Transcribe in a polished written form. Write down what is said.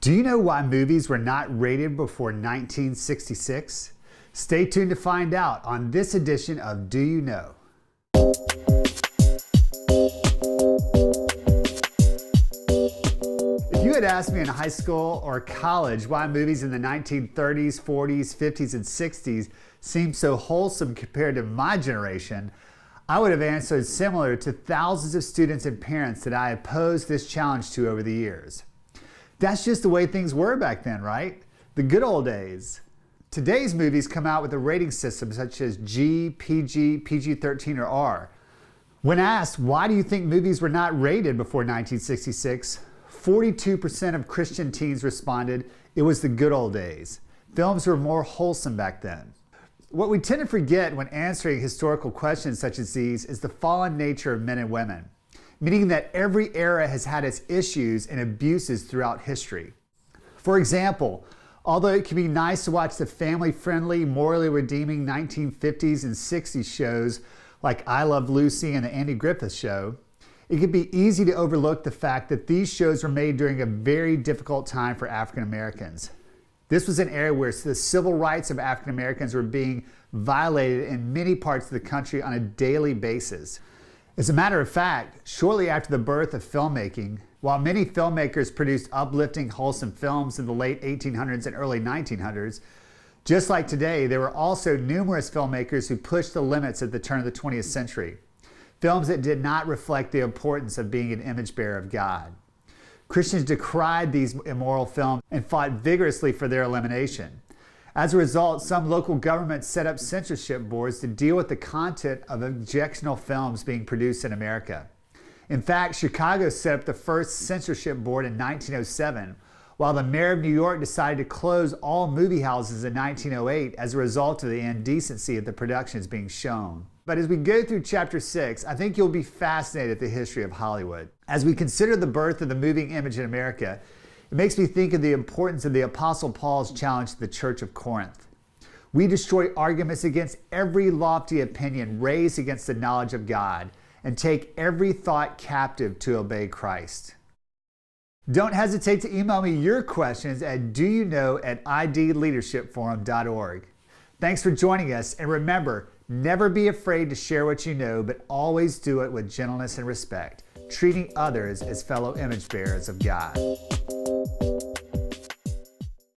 Do you know why movies were not rated before 1966? Stay tuned to find out on this edition of Do You Know? If you had asked me in high school or college why movies in the 1930s, 40s, 50s, and 60s seemed so wholesome compared to my generation, I would have answered similar to thousands of students and parents that I have posed this challenge to over the years. That's just the way things were back then, right? The good old days. Today's movies come out with a rating system such as G, PG, PG-13, or R. When asked, why do you think movies were not rated before 1966, 42% of Christian teens responded, it was the good old days. Films were more wholesome back then. What we tend to forget when answering historical questions such as these is the fallen nature of men and women, meaning that every era has had its issues and abuses throughout history. For example, although it can be nice to watch the family-friendly, morally redeeming 1950s and 60s shows like I Love Lucy and The Andy Griffith Show, it can be easy to overlook the fact that these shows were made during a very difficult time for African Americans. This was an era where the civil rights of African Americans were being violated in many parts of the country on a daily basis. As a matter of fact, shortly after the birth of filmmaking, while many filmmakers produced uplifting, wholesome films in the late 1800s and early 1900s, just like today, there were also numerous filmmakers who pushed the limits at the turn of the 20th century. Films that did not reflect the importance of being an image bearer of God. Christians decried these immoral films and fought vigorously for their elimination. As a result, some local governments set up censorship boards to deal with the content of objectionable films being produced in America. In fact, Chicago set up the first censorship board in 1907, while the mayor of New York decided to close all movie houses in 1908 as a result of the indecency of the productions being shown. But as we go through chapter 6, I think you'll be fascinated at the history of Hollywood. As we consider the birth of the moving image in America, it makes me think of the importance of the Apostle Paul's challenge to the Church of Corinth. We destroy arguments against every lofty opinion raised against the knowledge of God and take every thought captive to obey Christ. Don't hesitate to email me your questions at doyouknow@idleadershipforum.org. Thanks for joining us, and remember, never be afraid to share what you know, but always do it with gentleness and respect, treating others as fellow image bearers of God.